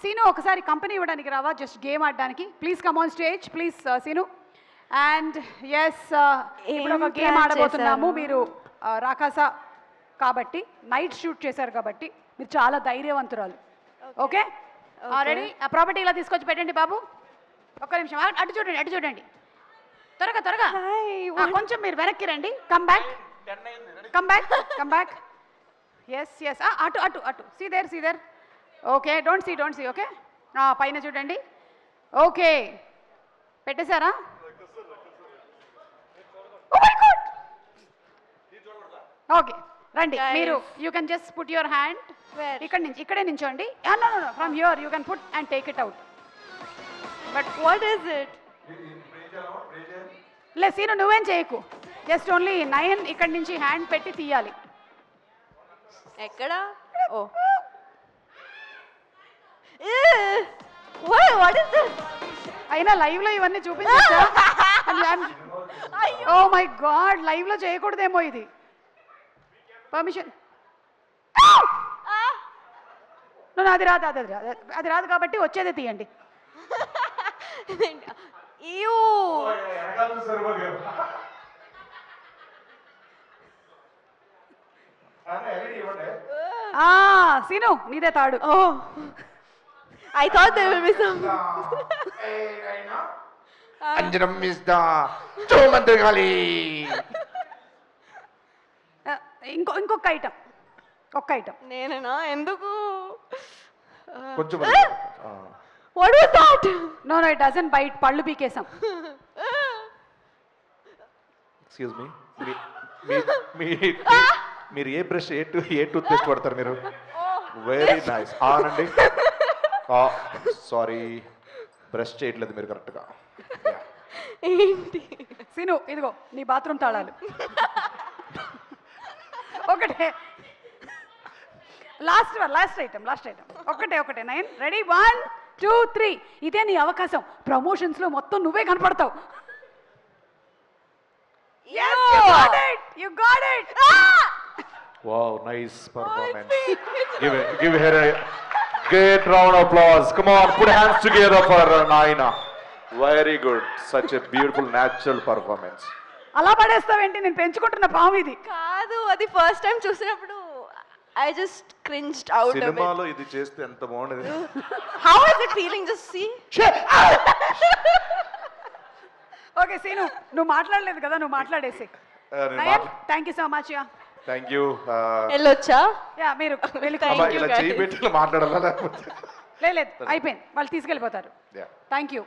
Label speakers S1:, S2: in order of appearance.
S1: Scene ఒకసారి company ఇవ్వడానికి రావా, జస్ట్ గేమ్ ఆడడానికి. Please come on stage please Seenu. And yes, ఇప్పుడు ఒక గేమ్ ఆడబోతున్నాము. మీరు రాకాస కాబట్టి, నైట్ షూట్ చేశారు కాబట్టి మీరు చాలా ధైర్యవంతురాలు. Okay ready? ఆ ప్రాపర్టీ ఇలా తీసుకొచ్చి పెట్టండి బాబు. ఒక్క నిమిషం అటు చూడండి, అటు చూడండి, త్వరగా త్వరగా. కొంచెం మీరు వెనక్కి రండి. Come back, come back, come back. Yes yes, అటు అటు అటు. See there. Okay, don't see. Okay, పైన చూడండి. ఓకే, పెట్టేశారా? ఓకే రండి మీరు. You can just put your hand ఇక్కడే నించోండి. From here you can put and take it out.
S2: But what is it?
S1: లే సీను, నువ్వేం చేయకు. జస్ట్ ఓన్లీ 9 ఇక్కడి నుంచి హ్యాండ్ పెట్టి తీయాలి.
S2: ఎక్కడ? Oh what is this?
S1: అయినా లైవ్ లో ఇవన్నీ చూపించచ్చా? ఓ మై గాడ్, లైవ్ లో చేయకూడదేమో ఇది. పర్మిషన్. అది రాదు కాబట్టి వచ్చేదే తీయండి. సీను నీదే తాడు.
S2: ఓ I thought there will be some.
S3: అంజనం ఇస్ ద చోమంత్రగాలి.
S1: ఇంకొక ఐటమ్, ఒక్క ఐటమ్.
S2: నేనేనా? ఎందుకు?
S3: కొంచెం
S2: What was that?
S1: No, it doesn't bite. పళ్ళు పీకేసాం.
S3: ఎక్స్క్యూజ్ మీ, మీరు ఏ బ్రష్ ఏ టూత్ పేస్ట్ వాడతారు మీరు? Very nice. అవునండి, సారీ బ్రష్ చేయట్లేదు మీరు కరెక్ట్గా.
S2: ఏంటి?
S1: సీను ఇదిగో నీ బాత్రూమ్ తాళాలు. ఒకటే లాస్ట్ ఐటమ్. ఒకటే 9. రెడీ? 1 2 3. ఇదే నీ అవకాశం. ప్రమోషన్స్ లో మొత్తం నువ్వే కనపడతావు. You got it.
S3: Wow, nice performance. Give her a great round of applause. Come on, put hands together for Naina. Very good. Such a beautiful natural performance.
S1: అలా పడేస్తావేంటి? నేను పెంచుకుంటున్న పాము ఇది
S2: కాదు. అది ఫస్ట్ టైం చూసినప్పుడు I just cringed out a bit.
S3: సినిమాలో ఇది చేస్తే ఎంత బాగుండేది.
S2: How is it feeling? Just see.
S1: Okay Seenu, నువ్వు మాట్లాడలేదు కదా, నువ్వు మాట్లాడేసి. Thank you so much.
S3: Thank you.
S2: వెళ్ళొచ్చా?
S1: మీరు
S3: ఇలా చేయి పెట్టి మాట్లాడాలా?
S1: లేదు అయిపోయింది, వాళ్ళు తీసుకెళ్ళిపోతారు. Thank you.